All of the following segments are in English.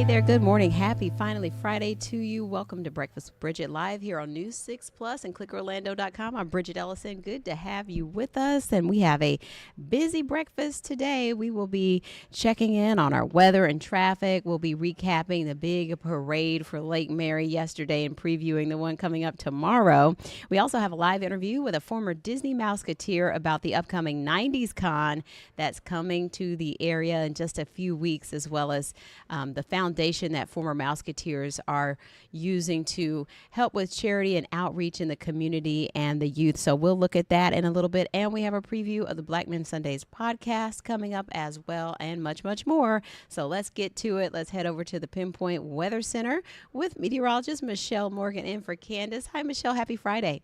Hey there, good morning. Happy finally Friday to you. Welcome to Breakfast with Bridgett live here on News 6 Plus and clickorlando.com. I'm Bridgett Ellison. Good to have you with us. And we have a busy breakfast today. We will be checking in on our weather and traffic. We'll be recapping the big parade for Lake Mary yesterday and previewing the one coming up tomorrow. We also have a live interview with a former Disney Mouseketeer about the upcoming 90s Con that's coming to the area in just a few weeks, as well as the foundation that former Mouseketeers are using to help with charity and outreach in the community and the youth. So we'll look at that in a little bit. And we have a preview of the Black Men Sundays podcast coming up as well, and much, much more. So let's get to it. Let's head over to the Pinpoint Weather Center with meteorologist Michelle Morgan in for Candace. Hi, Michelle. Happy Friday.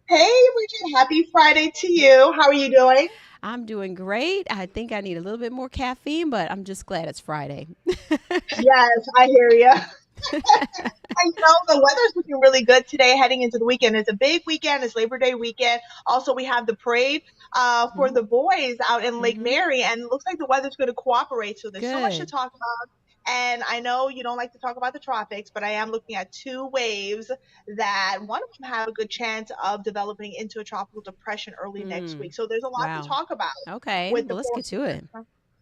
Hey, Bridget, happy Friday to you. How are you doing? I'm doing great. I think I need a little bit more caffeine, but I'm just glad it's Friday. Yes, I hear you. I know the weather's looking really good today heading into the weekend. It's a big weekend. It's Labor Day weekend. Also, we have the parade for Mhm. the boys out in Lake Mhm. Mary, and it looks like the weather's going to cooperate. So there's so much to Good. talk about. And I know you don't like to talk about the tropics, but I am looking at two waves that one of them have a good chance of developing into a tropical depression early next week. So there's a lot to Wow. talk about Okay. with Well, the let's four. get to it.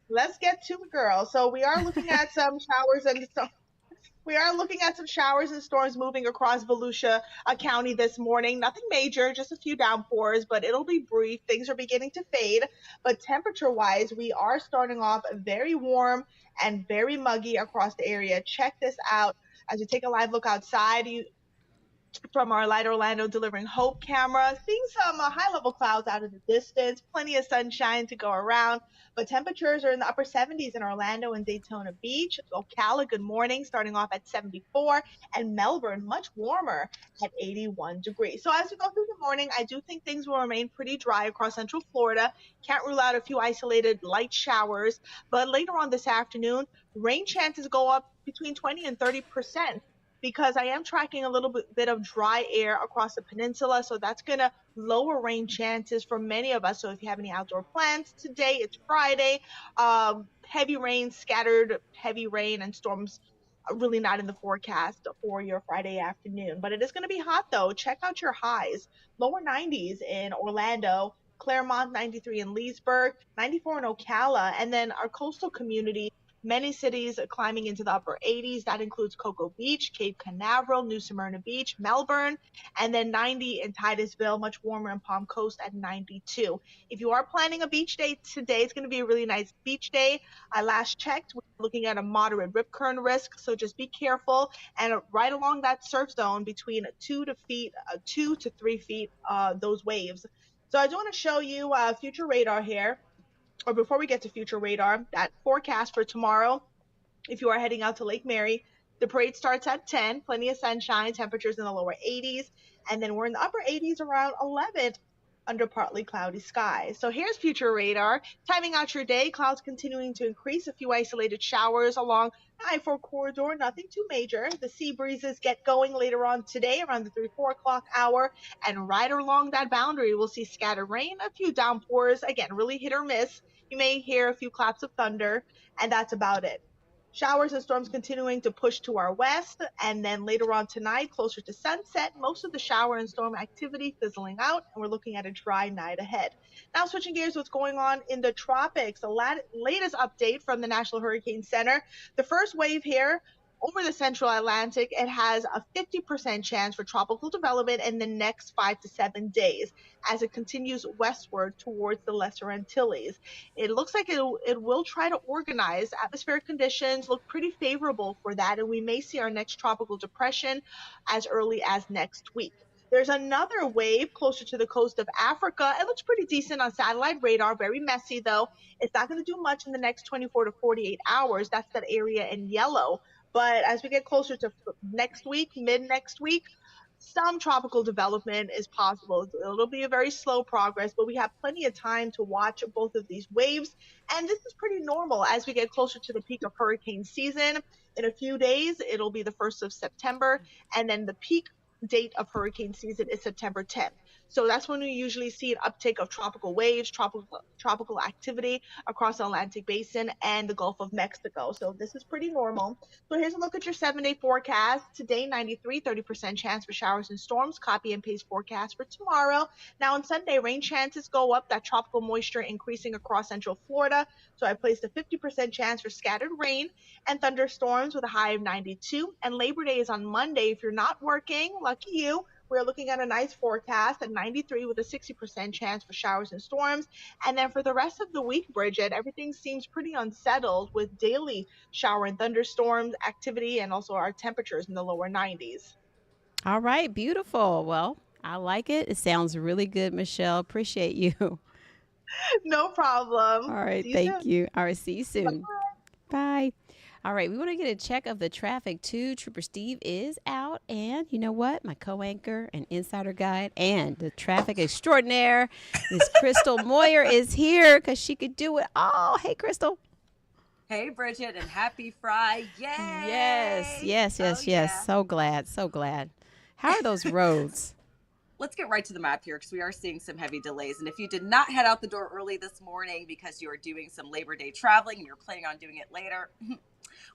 Let's get to it, girl. So we are looking at some showers and we are looking at some showers and storms moving across Volusia County this morning. Nothing major, just a few downpours, but it'll be brief. Things are beginning to fade. But temperature wise, we are starting off very warm and very muggy across the area. Check this out. As you take a live look outside, from our Light Orlando Delivering Hope camera. Seeing some high level clouds out in the distance, plenty of sunshine to go around, but temperatures are in the upper 70s in Orlando and Daytona Beach. Ocala, good morning, starting off at 74, and Melbourne, much warmer at 81 degrees. So as we go through the morning, I do think things will remain pretty dry across Central Florida. Can't rule out a few isolated light showers, but later on this afternoon, rain chances go up between 20 and 30% because I am tracking a little bit of dry air across the peninsula. So that's going to lower rain chances for many of us. So if you have any outdoor plans today, it's Friday. Heavy rain, scattered heavy rain and storms are really not in the forecast for your Friday afternoon. But it is going to be hot though. Check out your highs. Lower 90s in Orlando. Claremont 93 in Leesburg, 94 in Ocala, and then our coastal community. Many cities are climbing into the upper 80s. That includes Cocoa Beach, Cape Canaveral, New Smyrna Beach, Melbourne, and then 90 in Titusville, much warmer in Palm Coast at 92. If you are planning a beach day today, it's going to be a really nice beach day. I last checked, we're looking at a moderate rip current risk, so just be careful. And right along that surf zone between 2 to 3 feet, those waves. So I do want to show you future radar here, or before we get to future radar, that forecast for tomorrow. If you are heading out to Lake Mary, the parade starts at 10, plenty of sunshine, temperatures in the lower 80s, and then we're in the upper 80s around 11 under partly cloudy skies. So here's future radar. Timing out your day, clouds continuing to increase, a few isolated showers along the I-4 corridor, nothing too major. The sea breezes get going later on today around the 3, 4 o'clock hour, and right along that boundary, we'll see scattered rain, a few downpours, again, really hit or miss. You may hear a few claps of thunder, and that's about it. Showers and storms continuing to push to our west, and then later on tonight, closer to sunset, most of the shower and storm activity fizzling out, and we're looking at a dry night ahead. Now, switching gears, what's going on in the tropics? The latest update from the National Hurricane Center. The first wave here over the central Atlantic, it has a 50% chance for tropical development in the next 5 to 7 days as it continues westward towards the Lesser Antilles. It looks like it will try to organize. Atmospheric conditions look pretty favorable for that, and we may see our next tropical depression as early as next week. There's another wave closer to the coast of Africa. It looks pretty decent on satellite radar, very messy though. It's not going to do much in the next 24 to 48 hours. That's that area in yellow. But as we get closer to next week, mid next week, some tropical development is possible. It'll be a very slow progress, but we have plenty of time to watch both of these waves. And this is pretty normal as we get closer to the peak of hurricane season. In a few days, it'll be the 1st of September, and then the peak date of hurricane season is September 10th. So that's when we usually see an uptick of tropical waves, tropical activity across the Atlantic basin and the Gulf of Mexico. So this is pretty normal. So here's a look at your 7-day forecast. Today, 93, 30% chance for showers and storms. Copy and paste forecast for tomorrow. Now on Sunday, rain chances go up, that tropical moisture increasing across central Florida. So I placed a 50% chance for scattered rain and thunderstorms with a high of 92. And Labor Day is on Monday. If you're not working, lucky you. We're looking at a nice forecast at 93 with a 60% chance for showers and storms. And then for the rest of the week, Bridget, everything seems pretty unsettled with daily shower and thunderstorms activity and also our temperatures in the lower 90s. All right, beautiful. Well, I like it. It sounds really good, Michelle. Appreciate you. No problem. All right, See you thank soon. you. All right, see you soon. Bye. Bye. All right, we want to get a check of the traffic too. Trooper Steve is out, and you know what? My co-anchor and insider guide and the traffic extraordinaire, Miss Crystal Moyer, is here because she could do it all. Hey, Crystal. Hey, Bridget, and happy Friday. Yay! Yes, yes, yes, Oh, yes. yeah. So glad, so glad. How are those roads? Let's get right to the map here because we are seeing some heavy delays. And if you did not head out the door early this morning because you are doing some Labor Day traveling and you're planning on doing it later,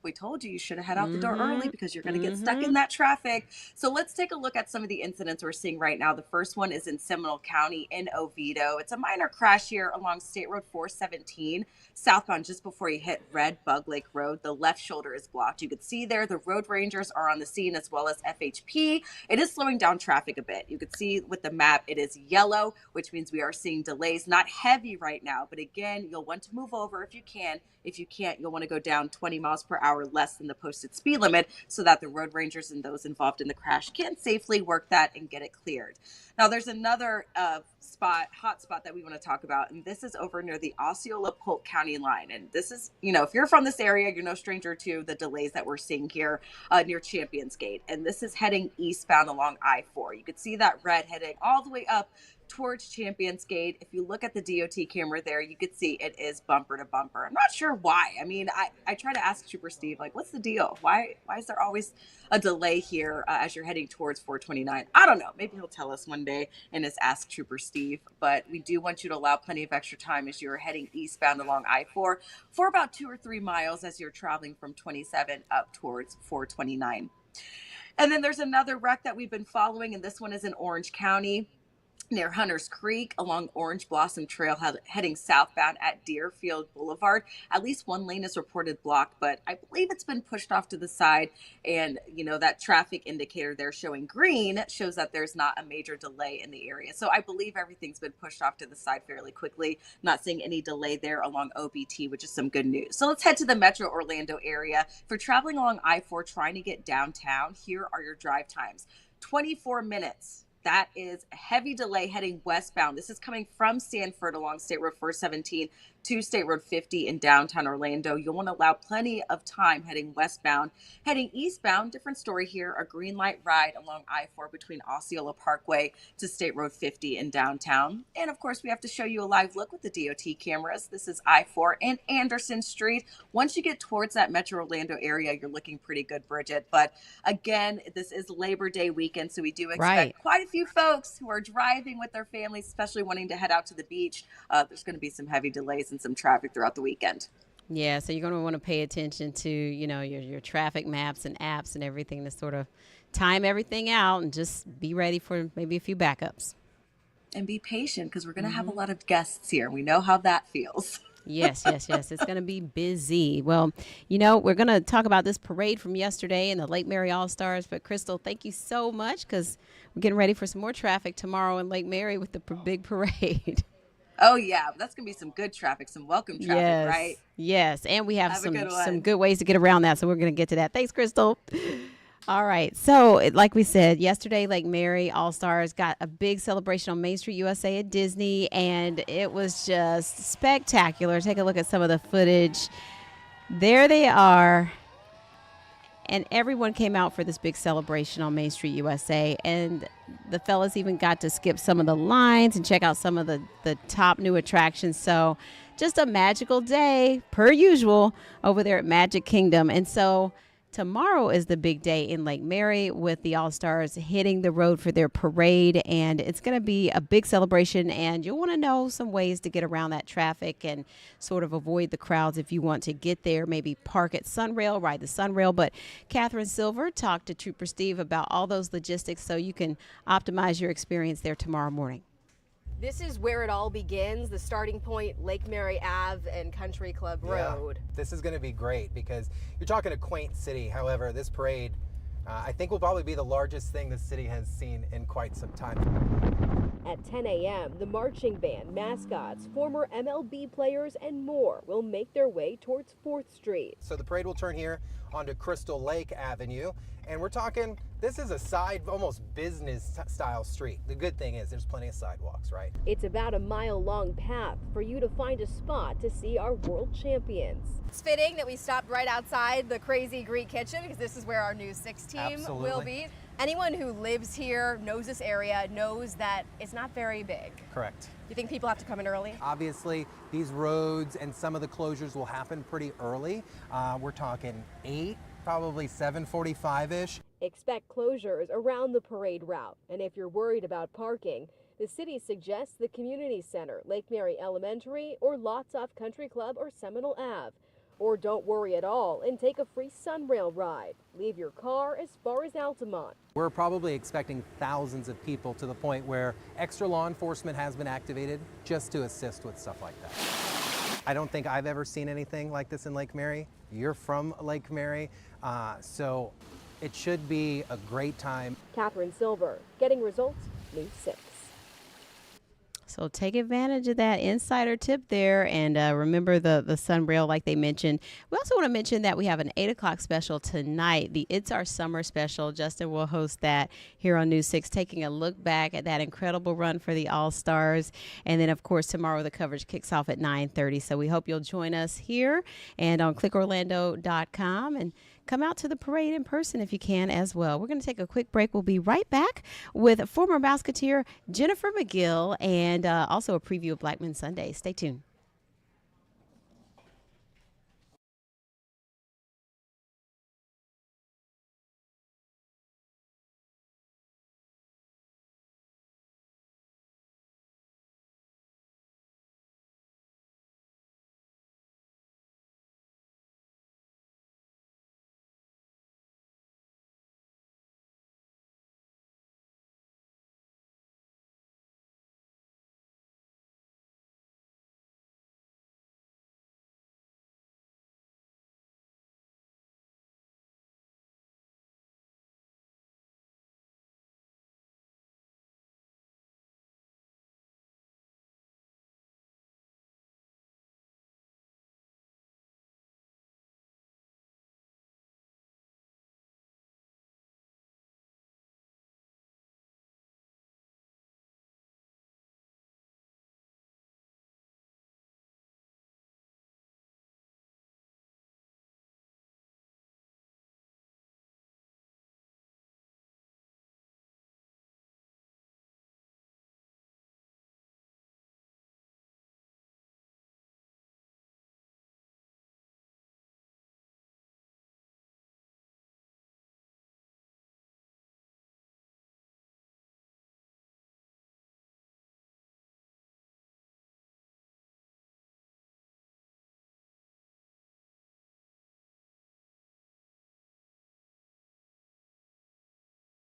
we told you should have head out the door early because you're going to get stuck in that traffic. So let's take a look at some of the incidents we're seeing right now. The first one is in Seminole County in Oviedo. It's a minor crash here along State Road 417, southbound just before you hit Red Bug Lake Road. The left shoulder is blocked. You can see there the road rangers are on the scene as well as FHP. It is slowing down traffic a bit. You can see with the map, it is yellow, which means we are seeing delays. Not heavy right now, but again, you'll want to move over if you can. If you can't, you'll want to go down 20 miles per hour less than the posted speed limit so that the road rangers and those involved in the crash can safely work that and get it cleared. Now, there's another hot spot that we want to talk about, and this is over near the Osceola-Polk County line. And this is, if you're from this area, you're no stranger to the delays that we're seeing here near Champions Gate. And this is heading eastbound along I-4. You can see that red heading all the way up towards Champions Gate. If you look at the DOT camera there, you could see it is bumper to bumper. I'm not sure why. I mean, I try to ask Trooper Steve, like, what's the deal? Why is there always a delay here as you're heading towards 429? I don't know. Maybe he'll tell us one day and just ask Trooper Steve. But we do want you to allow plenty of extra time as you're heading eastbound along I-4 for about 2 or 3 miles as you're traveling from 27 up towards 429. And then there's another wreck that we've been following, and this one is in Orange County, near Hunters Creek along Orange Blossom Trail heading southbound at Deerfield Boulevard. At least one lane is reported blocked, but I believe it's been pushed off to the side. And, that traffic indicator there showing green shows that there's not a major delay in the area. So I believe everything's been pushed off to the side fairly quickly. Not seeing any delay there along OBT, which is some good news. So let's head to the Metro Orlando area. For traveling along I-4 trying to get downtown, here are your drive times. 24 minutes. That is a heavy delay heading westbound. This is coming from Sanford along State Road 417 to State Road 50 in downtown Orlando. You'll want to allow plenty of time heading westbound. Heading eastbound, different story here, a green light ride along I-4 between Osceola Parkway to State Road 50 in downtown. And of course, we have to show you a live look with the DOT cameras. This is I-4 and Anderson Street. Once you get towards that Metro Orlando area, you're looking pretty good, Bridget. But again, this is Labor Day weekend, so we do expect quite a few folks who are driving with their families, especially wanting to head out to the beach. There's going to be some heavy delays and some traffic throughout the weekend. Yeah, so you're going to want to pay attention to, your traffic maps and apps and everything to sort of time everything out and just be ready for maybe a few backups. And be patient because we're going to have a lot of guests here. We know how that feels. Yes. It's going to be busy. Well, we're going to talk about this parade from yesterday and the Lake Mary All-Stars. But, Crystal, thank you so much because we're getting ready for some more traffic tomorrow in Lake Mary with the big parade. Oh, yeah. That's going to be some good traffic, some welcome traffic, right? Yes. And we have some good ways to get around that. So we're going to get to that. Thanks, Crystal. All right. So like we said, yesterday, Lake Mary All-Stars got a big celebration on Main Street USA at Disney, and it was just spectacular. Take a look at some of the footage. There they are. And everyone came out for this big celebration on Main Street USA. And the fellas even got to skip some of the lines and check out some of the top new attractions. So just a magical day, per usual, over there at Magic Kingdom. And so tomorrow is the big day in Lake Mary with the All-Stars hitting the road for their parade, and it's going to be a big celebration, and you'll want to know some ways to get around that traffic and sort of avoid the crowds if you want to get there. Maybe park at Sunrail, ride the Sunrail. But Catherine Silver talked to Trooper Steve about all those logistics so you can optimize your experience there tomorrow morning. This is where it all begins, the starting point, Lake Mary Ave and Country Club Road. This is going to be great because you're talking a quaint city. However, this parade, I think, will probably be the largest thing the city has seen in quite some time. At 10 a.m., the marching band, mascots, former MLB players, and more will make their way towards 4th Street. So the parade will turn here onto Crystal Lake Avenue, and we're talking, this is a side, almost business-style street. The good thing is there's plenty of sidewalks, right? It's about a mile-long path for you to find a spot to see our world champions. It's fitting that we stopped right outside the Crazy Greek Kitchen because this is where our new 6 team will be. Anyone who lives here, knows this area, knows that it's not very big. Correct. You think people have to come in early? Obviously, these roads and some of the closures will happen pretty early. We're talking 8, probably 7:45-ish. Expect closures around the parade route. And if you're worried about parking, the city suggests the community center, Lake Mary Elementary, or lots off Country Club or Seminole Ave. Or don't worry at all and take a free Sunrail ride. Leave your car as far as Altamont. We're probably expecting thousands of people to the point where extra law enforcement has been activated just to assist with stuff like that. I don't think I've ever seen anything like this in Lake Mary. You're from Lake Mary, so it should be a great time. Catherine Silver, Getting Results, News 6. So take advantage of that insider tip there, and remember the Sunrail like they mentioned. We also want to mention that we have an 8 o'clock special tonight, the It's Our Summer special. Justin will host that here on News 6, taking a look back at that incredible run for the All-Stars. And then, of course, tomorrow the coverage kicks off at 9:30. So we hope you'll join us here and on clickorlando.com, and come out to the parade in person if you can as well. We're going to take a quick break. We'll be right back with former Mouseketeer Jennifer McGill and also a preview of Black Men Sunday. Stay tuned.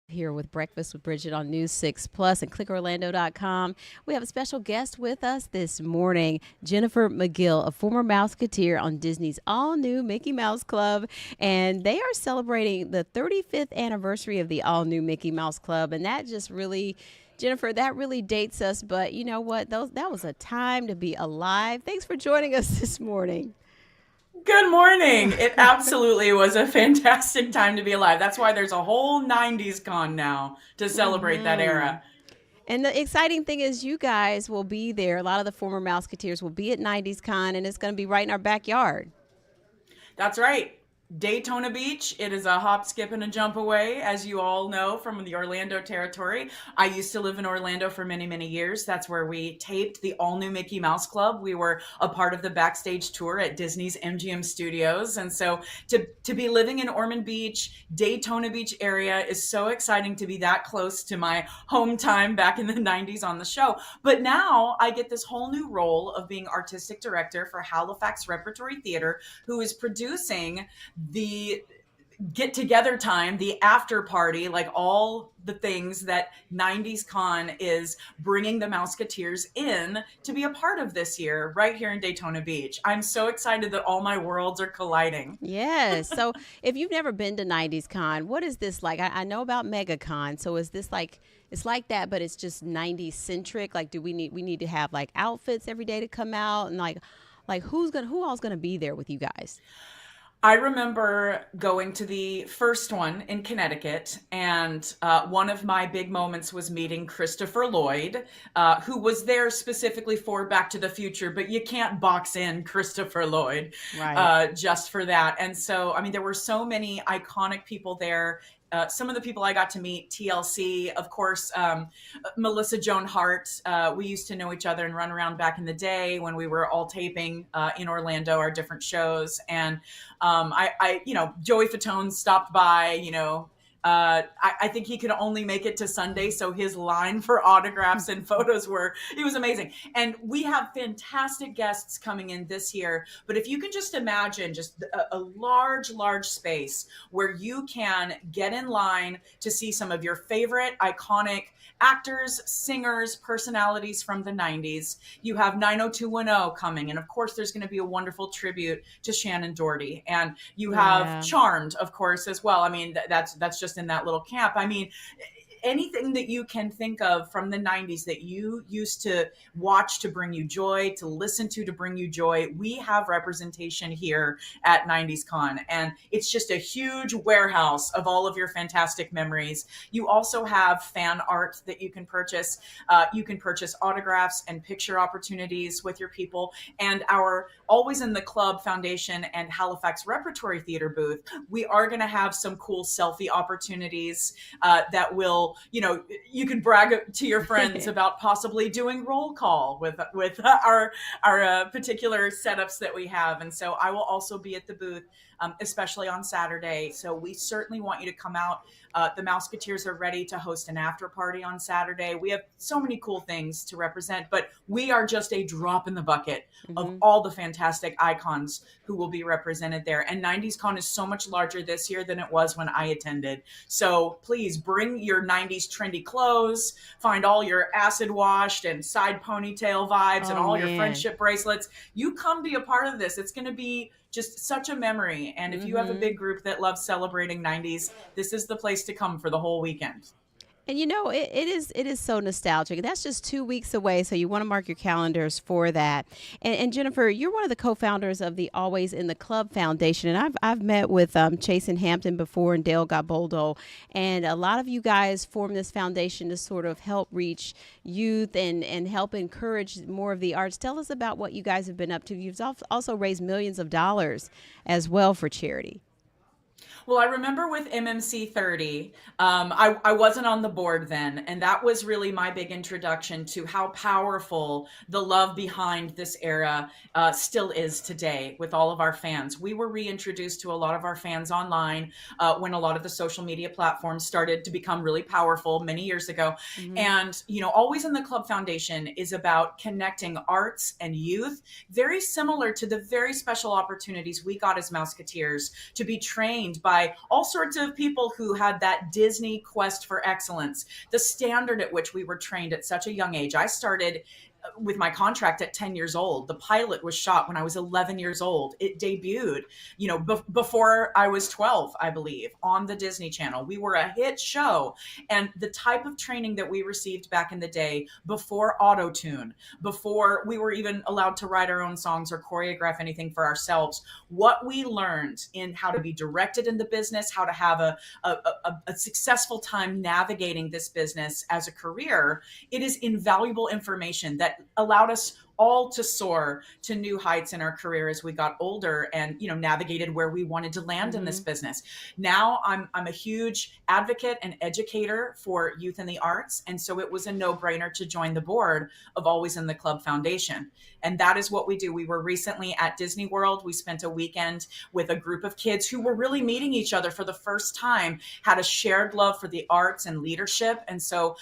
Here with Breakfast with Bridgett on News 6 Plus and clickorlando.com. We have a special guest with us this morning, Jennifer McGill, a former Mouseketeer on Disney's all-new Mickey Mouse Club, and they are celebrating the 35th anniversary of the all-new Mickey Mouse Club, and that just really, Jennifer, that really dates us, but you know what? That was a time to be alive. Thanks for joining us this morning. Good morning. It absolutely was a fantastic time to be alive. That's why there's a whole 90s con now to celebrate that era. And the exciting thing is you guys will be there. A lot of the former Mouseketeers will be at 90s Con, and it's going to be right in our backyard. That's right. Daytona Beach. It is a hop, skip, and a jump away, as you all know from the Orlando territory. I used to live in Orlando for many, many years. That's where we taped the all-new Mickey Mouse Club. We were a part of the backstage tour at Disney's MGM Studios. And so to be living in Ormond Beach, Daytona Beach area is so exciting to be that close to my home time back in the 90s on the show. But now I get this whole new role of being artistic director for Halifax Repertory Theater, who is producing the get together time, the after party, like all the things that 90s Con is bringing the Mouseketeers in to be a part of this year, right here in Daytona Beach. I'm so excited that all my worlds are colliding. Yes. So if you've never been to 90s Con, what is this like? I know about MegaCon. So is this like, it's like that, but it's just 90s centric? Like, we need to have like outfits every day to come out, and like who all's gonna be there with you guys? I remember going to the first one in Connecticut, and one of my big moments was meeting Christopher Lloyd, who was there specifically for Back to the Future, but you can't box in Christopher Lloyd just for that. And so, I mean, there were so many iconic people there. Some of the people I got to meet, TLC, of course, Melissa Joan Hart. We used to know each other and run around back in the day when we were all taping in Orlando, our different shows. And Joey Fatone stopped by, I think he could only make it to Sunday. So his line for autographs and photos it was amazing. And we have fantastic guests coming in this year. But if you can just imagine just a large, large space where you can get in line to see some of your favorite iconic actors, singers, personalities from the 90s. You have 90210 coming. And of course, there's going to be a wonderful tribute to Shannon Doherty. And you have Charmed, of course, as well. I mean, that's just in that little camp. I mean, anything that you can think of from the 90s that you used to watch to bring you joy, to listen to bring you joy, we have representation here at 90s Con. And it's just a huge warehouse of all of your fantastic memories. You also have fan art that you can purchase. You can purchase autographs and picture opportunities with your people. And our Always in the Club Foundation and Halifax Repertory Theater booth, we are going to have some cool selfie opportunities that will, you can brag to your friends about possibly doing roll call with our particular setups that we have. And so I will also be at the booth, especially on Saturday. So we certainly want you to come out. The Mouseketeers are ready to host an after party on Saturday. We have so many cool things to represent, but we are just a drop in the bucket of all the fantastic icons who will be represented there. And 90s Con is so much larger this year than it was when I attended. So please bring your 90s trendy clothes, find all your acid washed and side ponytail vibes and all your friendship bracelets. You come be a part of this. It's going to be just such a memory. And if you have a big group that loves celebrating 90s, this is the place to come for the whole weekend. And it is so nostalgic. That's just 2 weeks away, so you want to mark your calendars for that. And Jennifer, you're one of the co-founders of the Always in the Club Foundation, and I've met with Chasen Hampton before and Dale Gaboldo, and a lot of you guys formed this foundation to sort of help reach youth and help encourage more of the arts. Tell us about what you guys have been up to. You've also raised millions of dollars as well for charity. Well, I remember with MMC 30, I wasn't on the board then, and that was really my big introduction to how powerful the love behind this era still is today with all of our fans. We were reintroduced to a lot of our fans online when a lot of the social media platforms started to become really powerful many years ago. And, Always in the Club Foundation is about connecting arts and youth, very similar to the very special opportunities we got as Mouseketeers to be trained by all sorts of people who had that Disney quest for excellence, the standard at which we were trained at such a young age. I started with my contract at 10 years old. The pilot was shot when I was 11 years old. It debuted, before I was 12, I believe, on the Disney Channel. We were a hit show. And the type of training that we received back in the day, before auto-tune, before we were even allowed to write our own songs or choreograph anything for ourselves, what we learned in how to be directed in the business, how to have a successful time navigating this business as a career, it is invaluable information that allowed us all to soar to new heights in our career as we got older and, navigated where we wanted to land in this business. Now I'm a huge advocate and educator for youth in the arts. And so it was a no-brainer to join the board of Always in the Club Foundation. And that is what we do. We were recently at Disney World. We spent a weekend with a group of kids who were really meeting each other for the first time, had a shared love for the arts and leadership. And so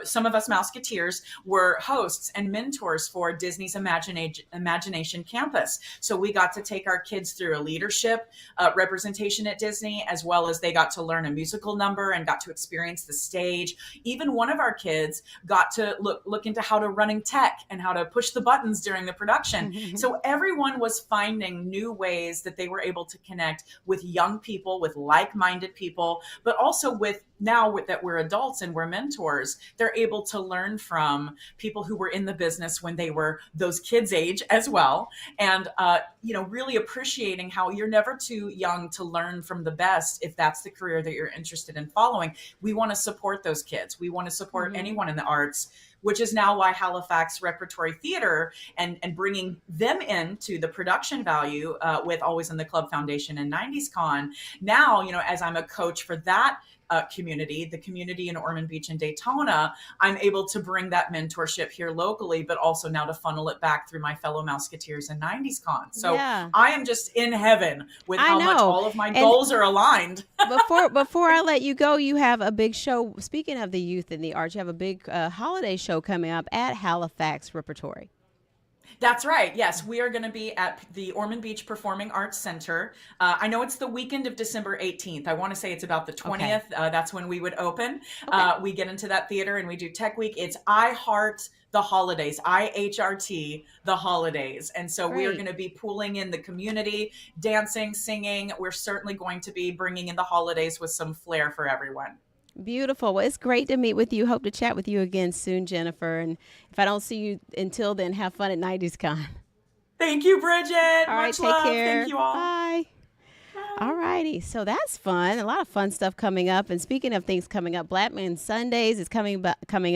some of us Mouseketeers were hosts and mentors for Disney's Imagination Campus. So we got to take our kids through a leadership representation at Disney, as well as they got to learn a musical number and got to experience the stage. Even one of our kids got to look into how to running tech and how to push the buttons during the production. So everyone was finding new ways that they were able to connect with young people, with like-minded people, but also that we're adults and we're mentors, they're able to learn from people who were in the business when they were those kids' age as well. And, really appreciating how you're never too young to learn from the best if that's the career that you're interested in following. We want to support those kids. We want to support anyone in the arts, which is now why Halifax Repertory Theater and bringing them into the production value with Always in the Club Foundation and 90s Con. Now, as I'm a coach for that community, the community in Ormond Beach and Daytona, I'm able to bring that mentorship here locally, but also now to funnel it back through my fellow Mouseketeers and 90s Con. So Yeah. I am just in heaven with I how much know. all of my And goals are aligned. before I let you go, you have a big show. Speaking of the youth in the arts, you have a big holiday show coming up at Halifax Repertory. That's right. Yes, we are going to be at the Ormond Beach Performing Arts Center. I know it's the weekend of December 18th. I want to say it's about the 20th. Okay. That's when we would open. Okay. We get into that theater and we do Tech Week. It's I Heart the Holidays, IHRT the Holidays. And so we are going to be pulling in the community, dancing, singing. We're certainly going to be bringing in the holidays with some flair for everyone. Beautiful. Well, it's great to meet with you. Hope to chat with you again soon, Jennifer. And if I don't see you until then, have fun at 90s Con. Thank you, Bridget. All right, Much take love. care. Thank you all. Bye. All righty. So that's fun. A lot of fun stuff coming up. And speaking of things coming up, Blackman Sundays is coming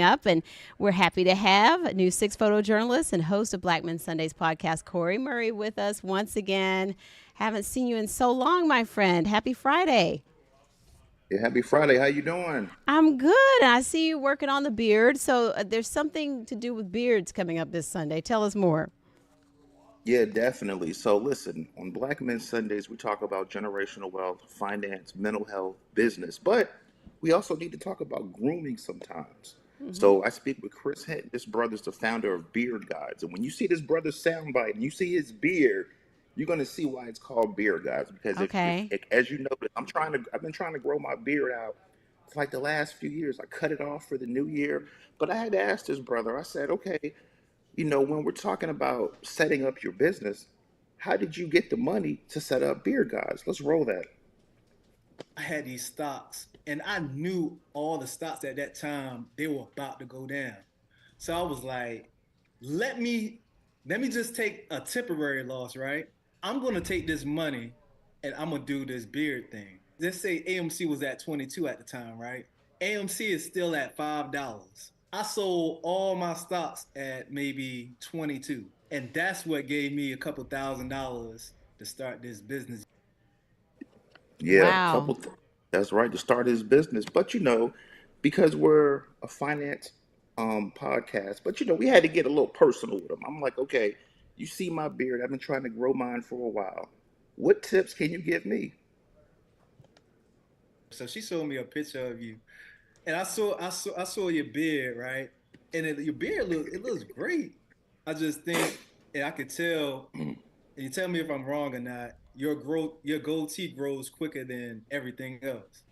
up. And we're happy to have News 6 photojournalist and host of Blackman Sundays podcast, Corey Murray, with us once again. Haven't seen you in so long, my friend. Happy Friday. Yeah, happy Friday. How you doing? I'm good. I see you working on the beard. So there's something to do with beards coming up this Sunday. Tell us more. Yeah, definitely. So listen, on Black Men Sundays, we talk about generational wealth, finance, mental health, business, but we also need to talk about grooming sometimes. So I speak with Chris Hinton. This brother's the founder of Beard Guides. And when you see this brother's soundbite and you see his beard, you're going to see why it's called Beard Guides. Because as you noticed, I've been trying to grow my beard out for like the last few years. I cut it off for the new year, but I had to ask this brother, I said, okay, when we're talking about setting up your business, how did you get the money to set up Beard Guides? Let's roll that. I had these stocks and I knew all the stocks at that time, they were about to go down. So I was like, let me just take a temporary loss, right? I'm going to take this money and I'm going to do this beard thing. Let's say AMC was at 22 at the time, right? AMC is still at $5. I sold all my stocks at maybe 22. And that's what gave me a couple $1,000s to start this business. Yeah, Wow. That's right, to start his business. But because we're a finance podcast, but we had to get a little personal with him. I'm like, okay, you see my beard. I've been trying to grow mine for a while. What tips can you give me? So she showed me a picture of you, and I saw your beard, right? And your beard looks great. I just think, and I could tell, and you tell me if I'm wrong or not. Your goatee grows quicker than everything else.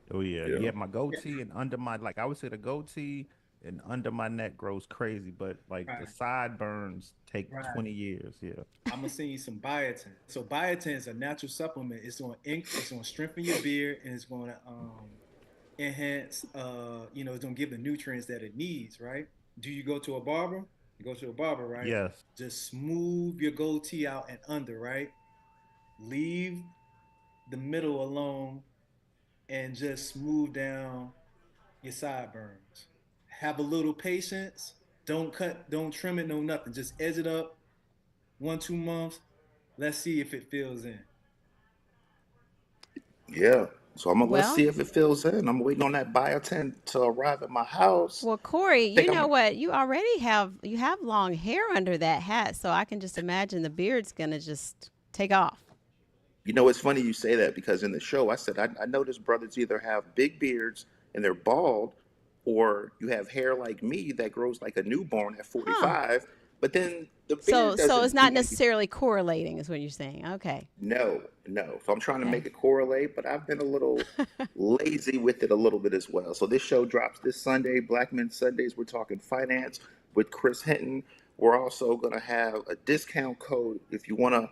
Oh yeah. My goatee and under my, like I would say, the goatee and under my neck grows crazy, but the sideburns take 20 years. Yeah. I'm gonna send you some biotin. So biotin is a natural supplement. It's gonna strengthen your beard, and it's gonna enhance. It's gonna give the nutrients that it needs. Right? Do you go to a barber? You go to a barber, right? Yes. Just smooth your goatee out and under, right? Leave the middle alone and just smooth down your sideburns. Have a little patience. Don't cut, don't trim it, no nothing. Just edge it up 1-2 months. Let's see if it fills in. Yeah. So let's Well, see if it fills in. I'm waiting on that biotin to arrive at my house. well, Corey, I think you know I'm. what? You already have long hair under that hat, so I can just imagine the beard's gonna just take off. You know, it's funny you say that because in the show I said I noticed brothers either have big beards and they're bald, or you have hair like me that grows like a newborn at Huh. 45, but then the So beard so it's doesn't do not anything. necessarily correlating, is what you're saying. Okay. No, no. So I'm trying to Okay. make it correlate, but I've been a little lazy with it a little bit as well. So this show drops this Sunday, Black Men Sundays. We're talking finance with Chris Hinton. We're also going to have a discount code if you want to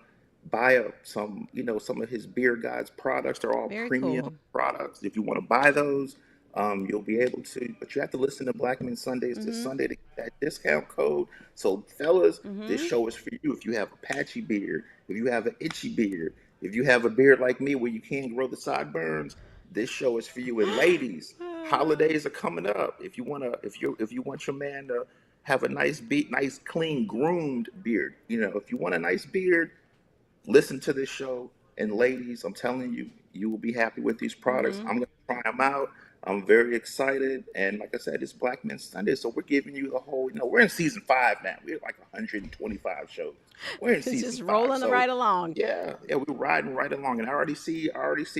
buy some of his Beer Guys products. They're all Very premium cool. products. If you want to buy those, you'll be able to, but you have to listen to Black Men Sundays this Mhm. Sunday to get that discount code. So, fellas, this Mhm. show is for you. If you have a patchy beard, if you have an itchy beard, if you have a beard like me where you can't grow the sideburns, this show is for you. And ladies, holidays are coming up. If you want your man to have a nice, clean, groomed beard, if you want a nice beard, listen to this show. And ladies, I'm telling you, you will be happy with these products. Mhm. I'm going to try them out. I'm very excited. And like I said, it's Black Men Sunday. So we're giving you the whole, we're in season 5 now. We're like 125 shows. We're in It's season just 5. rolling So right along. yeah, we're riding right along. And I already see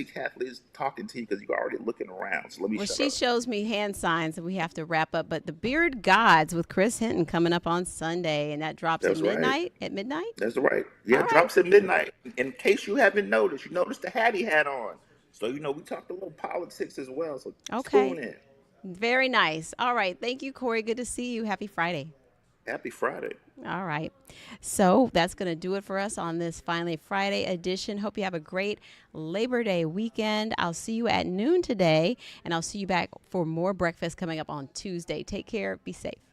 Kathleen talking to you because you're already looking around. So let me Well, shut she up. shows me hand signs and we have to wrap up. But the Beard Gods with Chris Hinton coming up on Sunday, and that drops at That's right. midnight. At midnight. That's right. All Yeah, it right. drops at midnight. In case you haven't noticed, you noticed the hat he had on. So, we talked a little politics as well. So Okay. tune in. Very nice. All right. Thank you, Corey. Good to see you. Happy Friday. Happy Friday. All right. So that's going to do it for us on this Finally Friday edition. Hope you have a great Labor Day weekend. I'll see you at noon today, and I'll see you back for more breakfast coming up on Tuesday. Take care. Be safe.